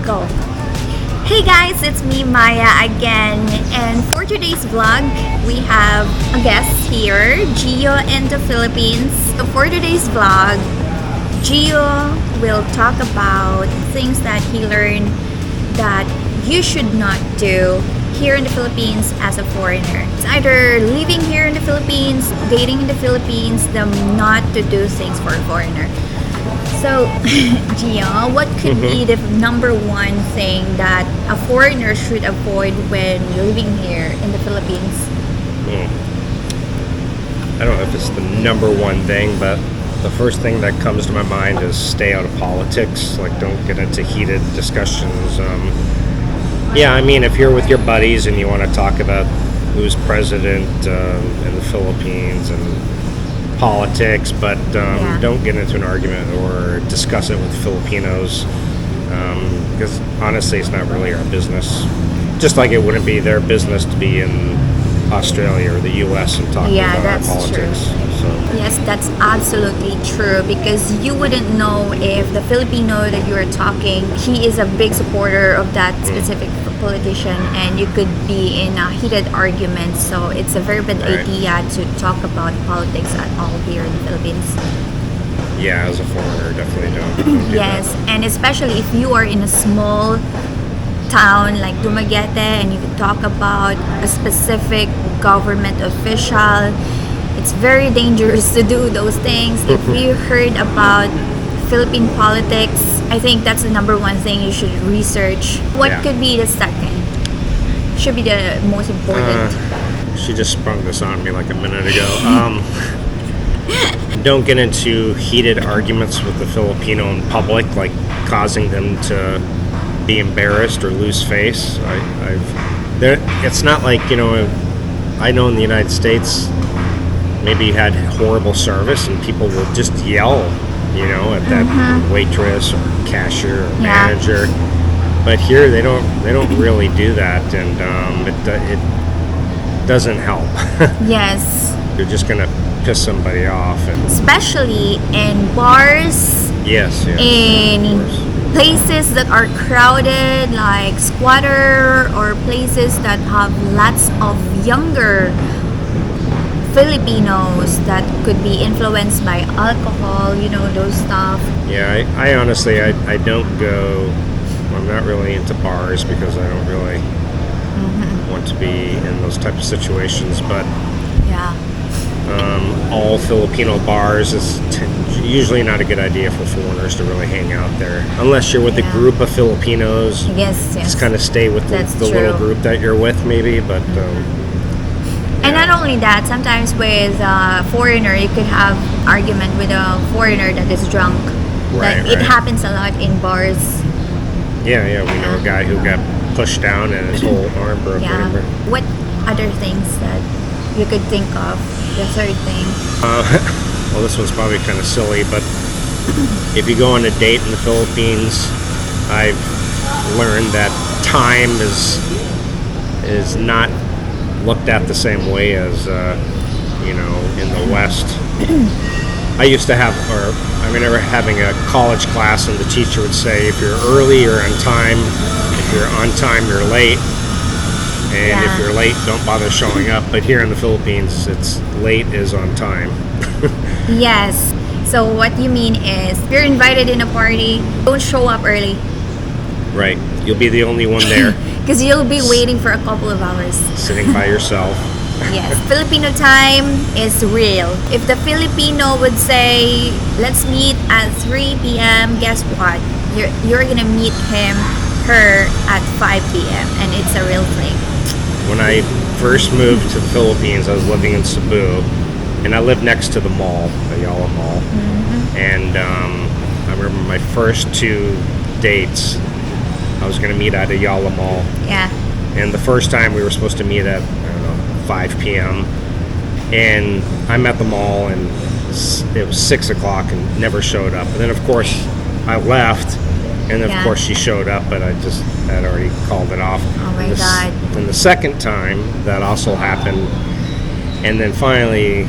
Go. Hey guys, it's me Maya again, and for today's vlog, we have a guest here, Gio in the Philippines. So for today's vlog, Gio will talk about things that he learned that you should not do here in the Philippines as a foreigner. It's either living here in the Philippines, dating in the Philippines, them not to do things for a foreigner. So, Gio, what could be the number one thing that a foreigner should avoid when living here in the Philippines? I don't know if it's the number one thing, but the first thing that comes to my mind is stay out of politics. Like, don't get into heated discussions. If you're with your buddies and you want to talk about who's president in the Philippines and politics, but don't get into an argument or discuss it with Filipinos, because honestly it's not really our business, just like it wouldn't be their business to be in Australia or the US and talk about our politics. So. Yes, that's absolutely true, because you wouldn't know if the Filipino that you are talking, he is a big supporter of that specific politician, and you could be in a heated argument. So it's a very bad idea to talk about politics at all here in the Philippines. Yeah, as a foreigner, definitely don't do yes, that. and especially if you are in a small town like Dumaguete and you could talk about a specific government official, it's very dangerous to do those things. If you heard about Philippine politics, I think that's the number one thing you should research. What could be the second? Should be the most important. She just sprung this on me like a minute ago. Don't get into heated arguments with the Filipino in public, like causing them to be embarrassed or lose face. It's not like, I know in the United States, maybe you had horrible service and people will just yell, at that waitress or cashier or manager. But here they don't really do that, and it doesn't help. Yes. You're just gonna piss somebody off, and especially in bars. Yes. In places that are crowded, like squatter, or places that have lots of younger Filipinos that could be influenced by alcohol, those stuff. Yeah, I honestly, I don't go, I'm not really into bars because I don't really want to be in those type of situations, but all Filipino bars is usually not a good idea for foreigners to really hang out there, unless you're with a group of Filipinos. Yes. Just kind of stay with the little group that you're with, maybe, but and not only that, sometimes with a foreigner, you could have argument with a foreigner that is drunk. It happens a lot in bars. Yeah, we know a guy who got pushed down and his whole arm broke. What other things that you could think of? The third thing. Well, this one's probably kind of silly, but if you go on a date in the Philippines, I've learned that time is not looked at the same way as in the West. I used to have, I remember having a college class, and the teacher would say, if you're early, you're on time. If you're on time, you're late. And if you're late, don't bother showing up. But here in the Philippines, it's late is on time. Yes. So what you mean is, if you're invited in a party, don't show up early. Right. You'll be the only one there. Because you'll be waiting for a couple of hours. Sitting by yourself. Yes. Filipino time is real. If the Filipino would say, let's meet at 3 p.m., guess what? You're going to meet her at 5 p.m. and it's a real thing. When I first moved to the Philippines, I was living in Cebu, and I lived next to the mall, the Ayala Mall. And I remember my first 2 dates, I was going to meet at Ayala Mall. Yeah. And the first time we were supposed to meet at, 5 p.m. And I'm at the mall, and it was 6 o'clock and never showed up. And then, of course, I left, and then, of course, she showed up, but I just had already called it off. Oh, my God. And the second time, that also happened. And then finally,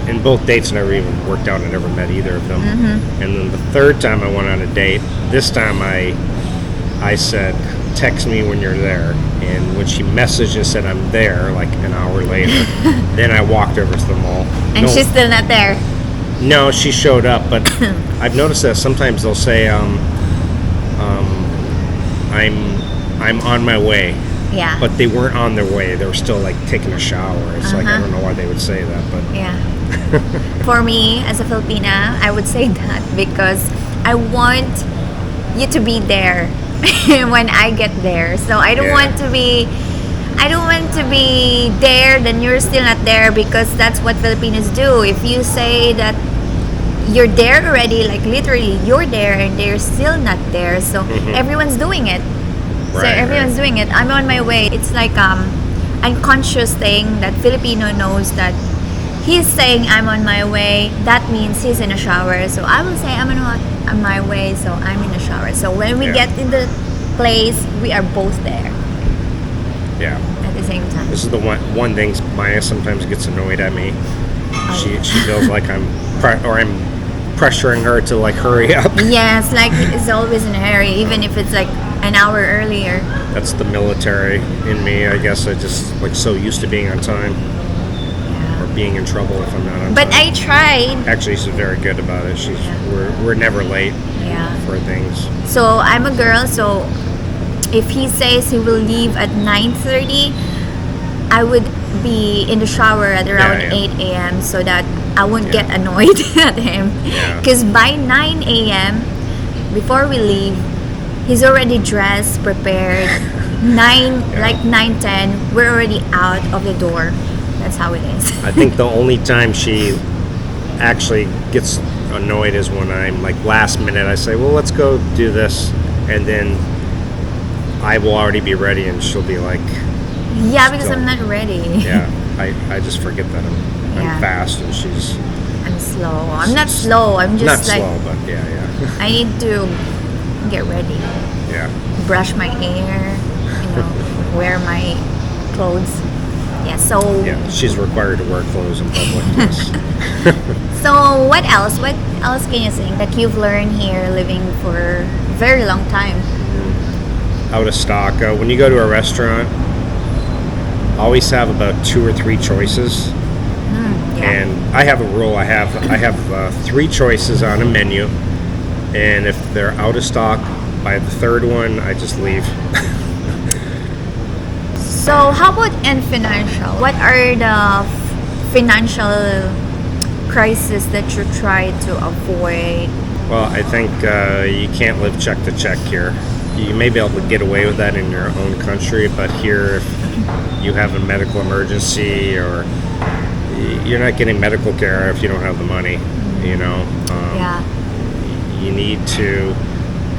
in both dates never even worked out. I never met either of them. And then the third time I went on a date, this time I I said, text me when you're there. And when she messaged and said I'm there, like an hour later, then I walked over to the mall. And she's still not there. No, she showed up, but I've noticed that sometimes they'll say, I'm on my way. Yeah. But they weren't on their way. They were still like taking a shower. It's like, I don't know why they would say that, but Yeah. For me, as a Filipina, I would say that because I want you to be there when I get there. So I don't Yeah. want to be there, then you're still not there, because that's what Filipinos do. If you say that you're there already, like literally you're there and they're still not there. So everyone's doing it. So Right, everyone's doing it. I'm on my way. It's like unconscious thing that Filipino knows that he's saying I'm on my way. That means he's in a shower. So I will say I'm on my way. So I'm in a shower. So when we Yeah. get in the place, we are both there yeah. at the same time. This is the one thing Maya sometimes gets annoyed at me. She feels like I'm pressuring her to like hurry up. Yes, like it's always in a hurry, even if it's like an hour earlier. That's the military in me, I guess. I just like so used to being on time or being in trouble if I'm not on But time. I tried. Actually, she's very good about it. We're never late Yeah. for things. So I'm a girl, so if he says he will leave at 9:30, I would be in the shower at around Yeah, yeah. 8 a.m. so that I won't Yeah. get annoyed at him. Yeah. Because by 9 a.m., before we leave, he's already dressed, prepared. Like 9:10, we're already out of the door. That's how it is. I think the only time she actually gets annoyed is when I'm like last minute. I say, "Well, let's go do this," and then I will already be ready, and she'll be like, Yeah, because Still. I'm not ready. "Yeah." I just forget that I'm Yeah. fast, and she's I'm slow. I'm not slow. I'm not just like, slow, but yeah. I need to get ready. Yeah. Brush my hair, wear my clothes. Yeah, so Yeah, she's required to wear clothes in public. Yes. so what else? What else can you think that you've learned here living for a very long time? Out of stock. When you go to a restaurant, always have about 2 or 3 choices. Yeah. And I have a rule. I have 3 choices on a menu, and if they're out of stock by the third one, I just leave. So how about in financial? What are the financial crisis that you try to avoid? Well, I think you can't live check to check here. You may be able to get away with that in your own country, but here, if you have a medical emergency or you're not getting medical care if you don't have the money, Yeah. You need to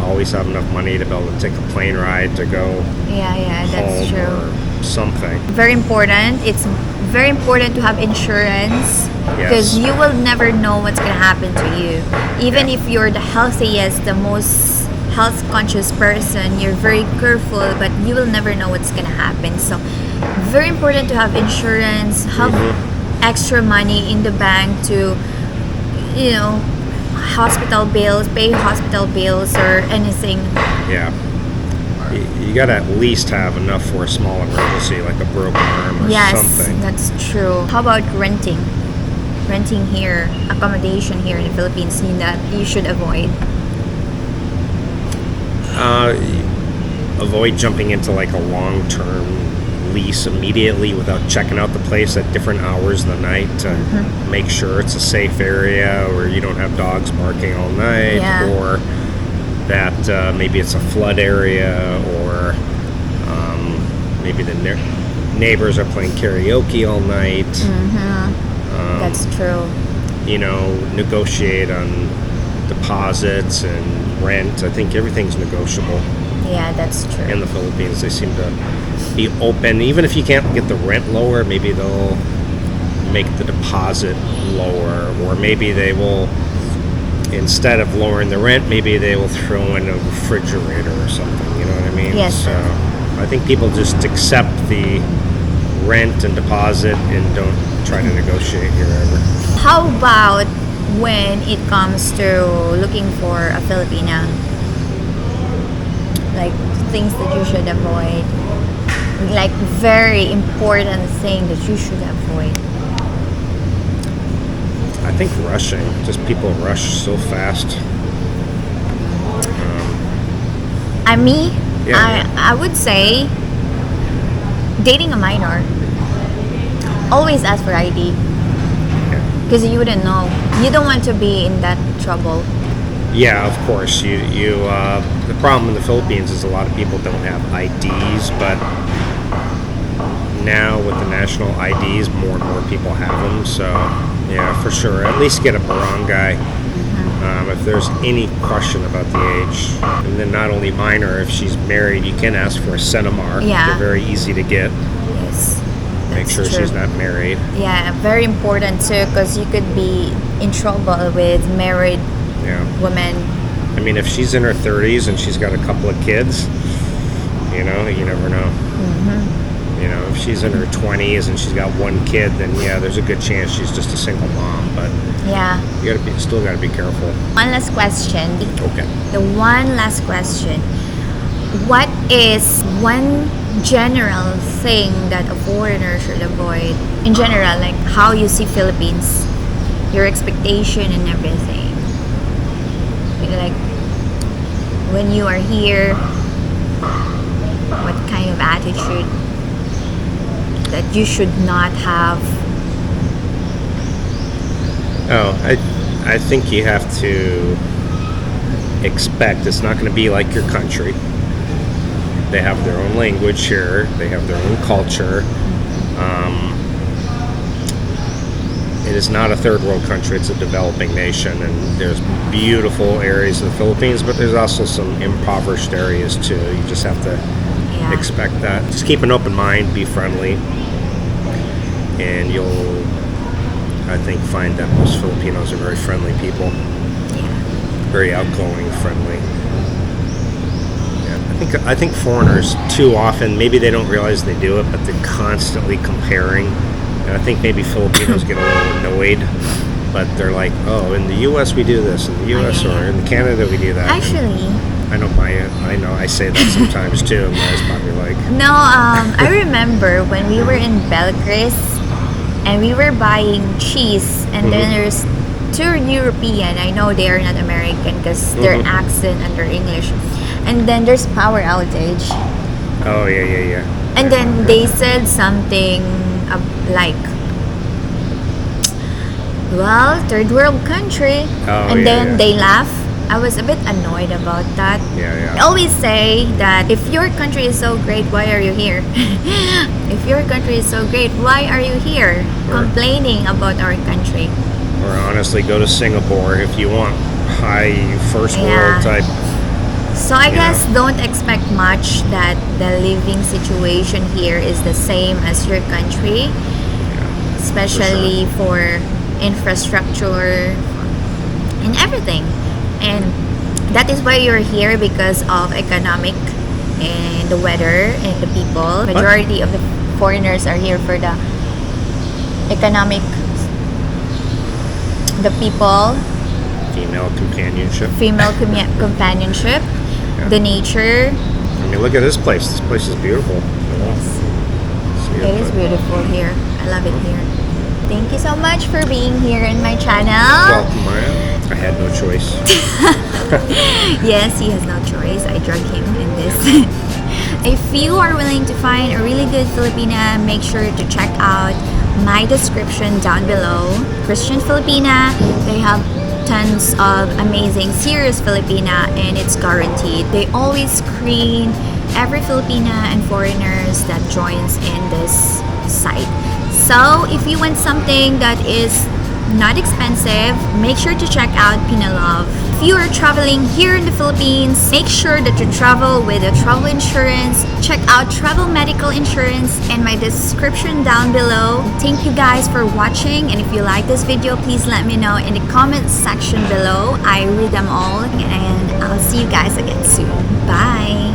always have enough money to be able to take a plane ride to go Yeah, that's home true. or something. Very important. It's very important to have insurance because Yes. you will never know what's going to happen to you. Even Yeah. if you're the healthiest, the most health conscious person, you're very careful, but you will never know what's going to happen. So, very important to have insurance, have extra money in the bank to, hospital bills, pay hospital bills or anything. Yeah. You got to at least have enough for a small emergency, like a broken arm or Yes, something. that's true. How about renting? Renting here, accommodation here in the Philippines, that you should avoid. Avoid jumping into like a long-term lease immediately without checking out the place at different hours of the night to make sure it's a safe area where you don't have dogs barking all night, Yeah. or that maybe it's a flood area, or maybe the neighbors are playing karaoke all night. That's true. Negotiate on deposits and rent. I think everything's negotiable. Yeah, that's true. In the Philippines, they seem to be open. Even if you can't get the rent lower, maybe they'll make the deposit lower, or maybe they will, instead of lowering the rent, maybe they will throw in a refrigerator or something. You know what I mean? Yes. So I think people just accept the rent and deposit and don't try to negotiate here ever. How about when it comes to looking for a Filipina? like things that you should avoid, like very important thing that you should avoid? I think rushing. Just people rush so fast. Me, Yeah. I would say dating a minor. Always ask for ID Yeah. because you wouldn't know. You don't want to be in that trouble. Yeah, of course. The problem in the Philippines is a lot of people don't have IDs, but now with the national IDs, more and more people have them. So yeah, for sure. At least get a barangay. If there's any question about the age, and then not only minor, if she's married, you can ask for a Senomar. Yeah. They're very easy to get. Yes, Make that's sure true. she's not married. Yeah, very important too because you could be in trouble with married Yeah. women. I mean, if she's in her 30s and she's got a couple of kids, you never know. If she's in her 20s and she's got one kid, then yeah, there's a good chance she's just a single mom. But Yeah. you still gotta be careful. One last question. Okay. The one last question. What is one general thing that a foreigner should avoid? In general, like how you see Philippines, your expectation and everything. Like when you are here, what kind of attitude that you should not have? Oh, I think you have to expect it's not going to be like your country. They have their own language here. They have their own culture. It is not a third world country. It's a developing nation, and there's beautiful areas of the Philippines, but there's also some impoverished areas too. You just have to Yeah. expect that. Just keep an open mind, be friendly, and you'll, I think, find that most Filipinos are very friendly people, Yeah. very outgoing, friendly. Yeah, I think foreigners too often, maybe they don't realize they do it, but they're constantly comparing. And I think maybe Filipinos get a little annoyed, but they're like, oh, in the U.S. we do this, in the U.S. yeah. or in Canada we do that. And Actually, I know I say that sometimes too, and Maya's probably like, no, I remember when we were in Belgris and we were buying cheese, and then there's two European. I know they are not American because their accent and their English. And then there's power outage. oh yeah. And then they said something like, well, third world country. Oh, And yeah, then yeah. they laugh. I was a bit annoyed about that. Yeah. I always say that if your country is so great, why are you here? If your country is so great, why are you here complaining about our country? Or honestly, go to Singapore if you want high first Yeah. world type. So I Yeah. guess don't expect much that the living situation here is the same as your country, especially for infrastructure and everything. And that is why you're here, because of economic and the weather and the people. Majority of the foreigners are here for the economic, the people, Female companionship. female companionship, the nature. I mean, look at this place. This place is beautiful. See It is beautiful here. I love it here. Thank you so much for being here in my channel. Welcome, Maya. I had no choice. Yes, he has no choice. I drug him in this. If you are willing to find a really good Filipina, make sure to check out my description down below. Christian Filipina. They have tons of amazing serious Filipina, and it's guaranteed. They always screen every Filipina and foreigners that joins in this site. So if you want something that is not expensive, make sure to check out Pinalove. If you are traveling here in the Philippines, make sure that you travel with a travel insurance. Check out travel medical insurance in my description down below. Thank you guys for watching, and if you like this video, please let me know in the comment section below. I read them all, and I'll see you guys again soon. Bye!